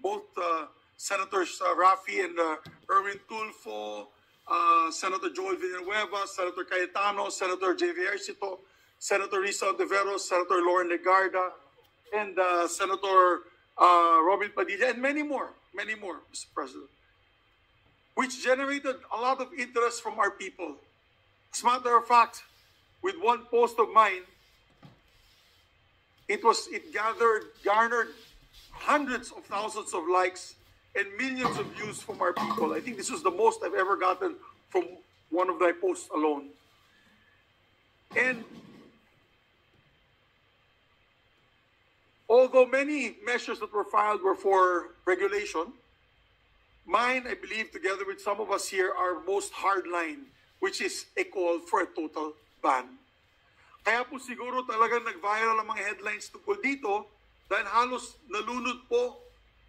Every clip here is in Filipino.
both Senators Rafi and Erwin Tulfo, Senator Joel Villanueva, Senator Cayetano, Senator J.V. Ercito, Senator Risa Ontiveros, Senator Lauren Legarda, and Senator Robin Padilla, and many more, Mr. President, which generated a lot of interest from our people. As a matter of fact, with one post of mine, it garnered hundreds of thousands of likes and millions of views from our people. I think this was the most I've ever gotten from one of my posts alone. And although many measures that were filed were for regulation, mine, I believe, together with some of us here, are most hardline, which is a call for a total ban. Kaya po siguro talagang nag-viral ang mga headlines tungkol dito dahil halos nalunod po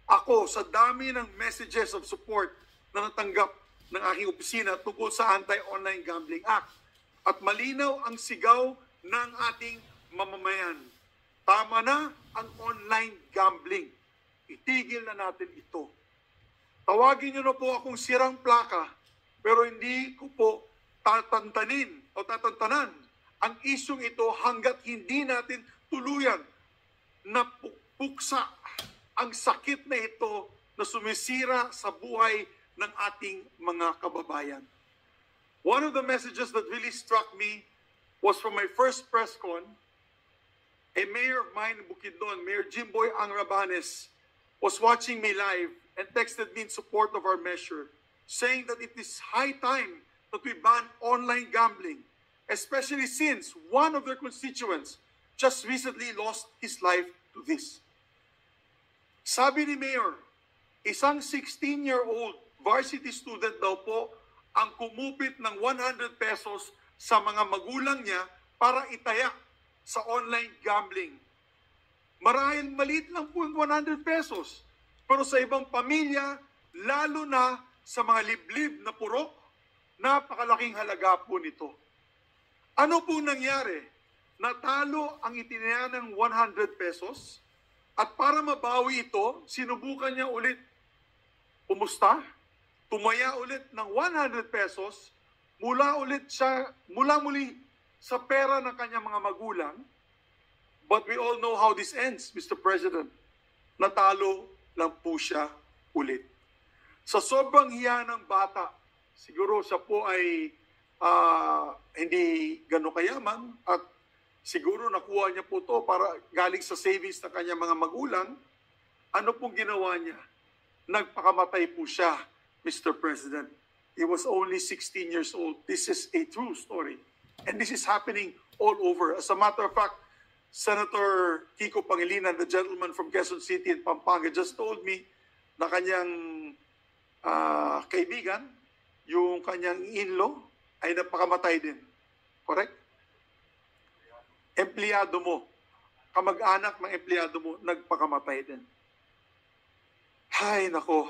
ako sa dami ng messages of support na natanggap ng aking opisina tungkol sa Anti-Online Gambling Act. At malinaw ang sigaw ng ating mamamayan. Tama na ang online gambling. Itigil na natin ito. Tawagin niyo na po akong sirang plaka, pero hindi ko po tatantanan ang isyong ito hanggat hindi natin tuluyan na puksa ang sakit na ito na sumisira sa buhay ng ating mga kababayan. One of the messages that really struck me was from my first press con. A mayor of mine in Bukidnon, Mayor Jimboy Angrabanes, was watching me live and texted me in support of our measure, saying that it is high time that we ban online gambling, especially since one of their constituents just recently lost his life to this. Sabi ni Mayor, isang 16-year-old varsity student daw po ang kumupit ng 100 pesos sa mga magulang niya para itaya sa online gambling. Marahil maliit lang po yung 100 pesos, pero sa ibang pamilya, lalo na sa mga liblib na purok, napakalaking halaga po nito. Ano po nangyari? Natalo ang itinaya ng 100 pesos at para mabawi ito, sinubukan niya ulit. Pumusta? Tumaya ulit ng 100 pesos mula muli sa pera ng kanyang mga magulang. But we all know how this ends, Mr. President. Natalo lang po siya ulit. Sa sobrang hiya ng bata, siguro siya po ay hindi gano'ng kayaman at siguro nakuha niya po to para galing sa savings ng kanyang mga magulang. Ano pong ginawa niya? Nagpakamatay po siya, Mr. President. He was only 16 years old. This is a true story. And this is happening all over. As a matter of fact, Senator Kiko Pangilinan, the gentleman from Quezon City and Pampanga, just told me na kanyang kaibigan, yung kanyang in-law, ay napakamatay din. Correct? Empleyado mo, kamag-anak ng empleyado mo, nagpakamatay din. Hay nako,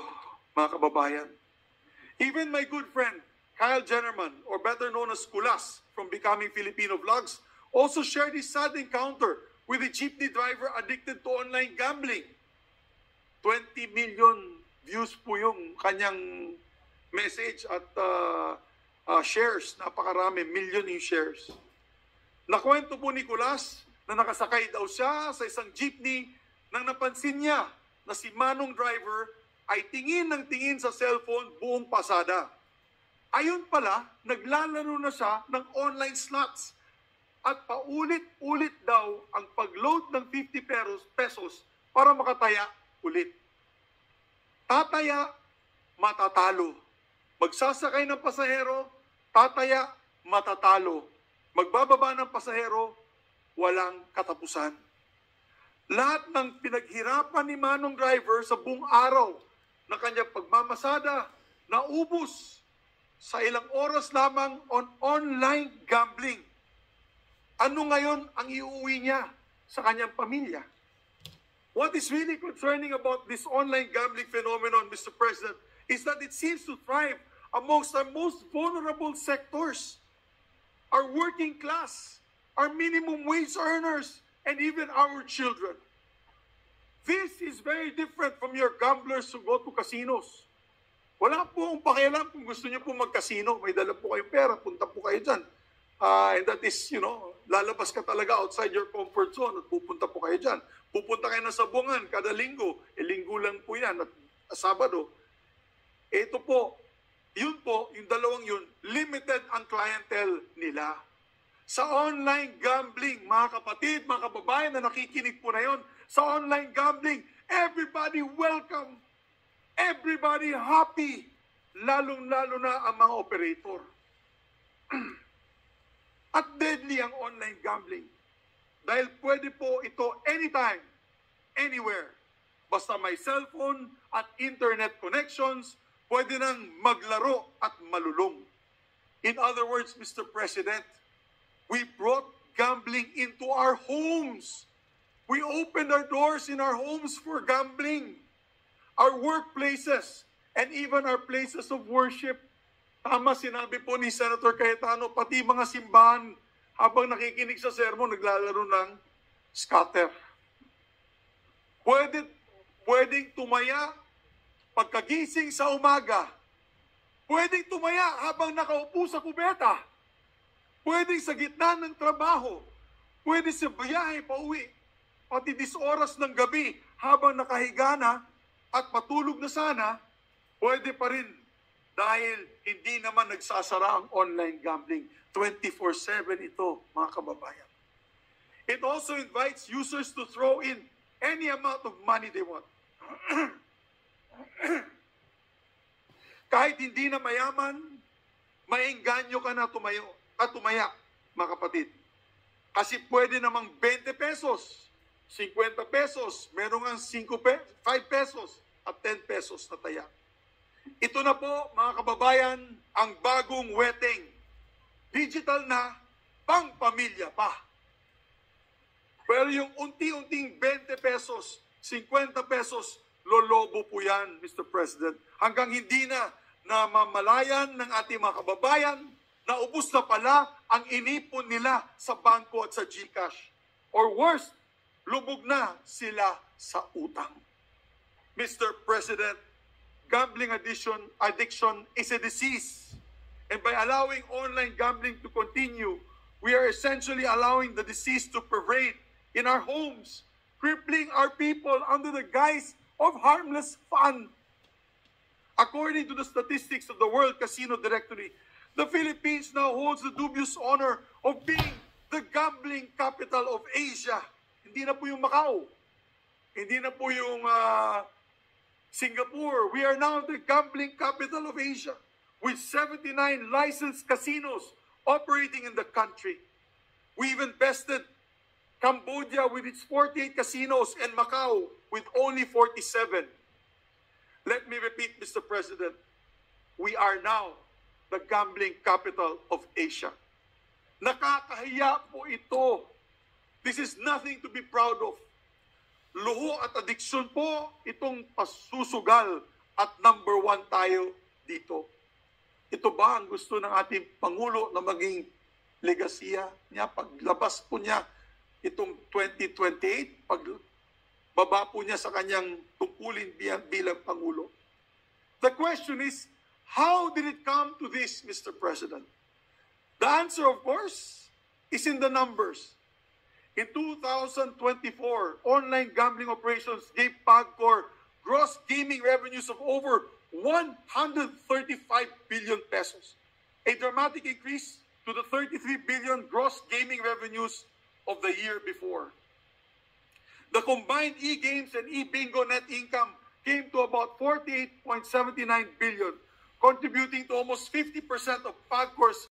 mga kababayan. Even my good friend, Kyle Jennerman, or better known as Kulas, from Becoming Filipino Vlogs, also shared his sad encounter with a jeepney driver addicted to online gambling. 20 million views po yung kanyang message at shares. Napakarami, million yung shares. Nakwento po ni Kulas na nakasakay daw siya sa isang jeepney nang napansin niya na si Manong driver ay tingin ng tingin sa cellphone buong pasada. Ayon pala, naglalaro na siya ng online slots at paulit-ulit daw ang pag-load ng 50 pesos para makataya ulit. Tataya, matatalo. Magsasakay ng pasahero, tataya, matatalo. Magbababa ng pasahero, walang katapusan. Lahat ng pinaghirapan ni Manong driver sa buong araw na kanyang pagmamasada, naubos sa ilang oras lamang on online gambling. Ano ngayon ang iuwi niya sa kanyang pamilya? What is really concerning about this online gambling phenomenon, Mr. President, is that it seems to thrive amongst our most vulnerable sectors. Our working class, our minimum wage earners, and even our children. This is very different from your gamblers who go to casinos. Wala po akong pakialam kung gusto niyo po mag-casino. May dala po kayong pera, punta po kayo dyan. And that is, lalabas ka talaga outside your comfort zone at pupunta po kayo dyan. Pupunta kayo na Sabungan kada linggo. Linggo lang po yan at Sabado. Ito po, yung dalawang yun, limited ang clientele nila. Sa online gambling, mga kapatid, mga kababayan na nakikinig po na yun, sa online gambling, everybody welcome. Everybody happy. Lalong-lalo na ang mga operator. At deadly ang online gambling. Dahil pwede po ito anytime, anywhere. Basta may cellphone at internet connections, pwede nang maglaro at malulong. In other words, Mr. President, we brought gambling into our homes. We opened our doors in our homes for gambling. Our workplaces, and even our places of worship. Tama sinabi po ni Senator Cayetano, pati mga simbahan, habang nakikinig sa sermon, naglalaro ng scatter. Pwedeng tumaya pagkagising sa umaga. Pwedeng tumaya habang nakaupo sa kubeta. Pwedeng sa gitna ng trabaho. Pwede sa biyahe pa uwi. Pati 10 oras ng gabi habang nakahiga na at matulog na sana, pwede pa rin dahil hindi naman nagsasara ang online gambling. 24/7 ito, mga kababayan. It also invites users to throw in any amount of money they want. Kahit hindi na mayaman, maengganyo ka na tumaya, mga kapatid. Kasi pwede namang 20 pesos, 50 pesos, meron nga 5 pesos at 10 pesos na taya. Ito na po, mga kababayan, ang bagong weteng. Digital na, pang pamilya pa. Pero yung unti-unting 20 pesos, 50 pesos, lolobo po yan, Mr. President. Hanggang hindi na mamalayan ng ating mga kababayan na ubos na pala ang inipon nila sa bangko at sa GCash. Or worse, lubog na sila sa utang. Mr. President, gambling addiction is a disease. And by allowing online gambling to continue, we are essentially allowing the disease to pervade in our homes, crippling our people under the guise of harmless fun. According to the statistics of the World Casino Directory, the Philippines now holds the dubious honor of being the gambling capital of Asia. Hindi na po yung Macau. Hindi na po yung Singapore. We are now the gambling capital of Asia with 79 licensed casinos operating in the country. We even bested Cambodia with its 48 casinos and Macau with only 47. Let me repeat, Mr. President, we are now the gambling capital of Asia. Nakakahiya po ito. This is nothing to be proud of. Luho at addiction po itong pasusugal at number 1 tayo dito. Ito ba ang gusto ng ating Pangulo na maging legasiya niya? Paglabas po niya itong 2028, pagbaba po niya sa kanyang tungkulin bilang Pangulo. The question is, how did it come to this, Mr. President? The answer, of course, is in the numbers. In 2024, online gambling operations gave PAGCOR gross gaming revenues of over 135 billion pesos, a dramatic increase to the 33 billion gross gaming revenues of the year before. The combined e-games and e-bingo net income came to about 48.79 billion, contributing to almost 50% of PAGCOR's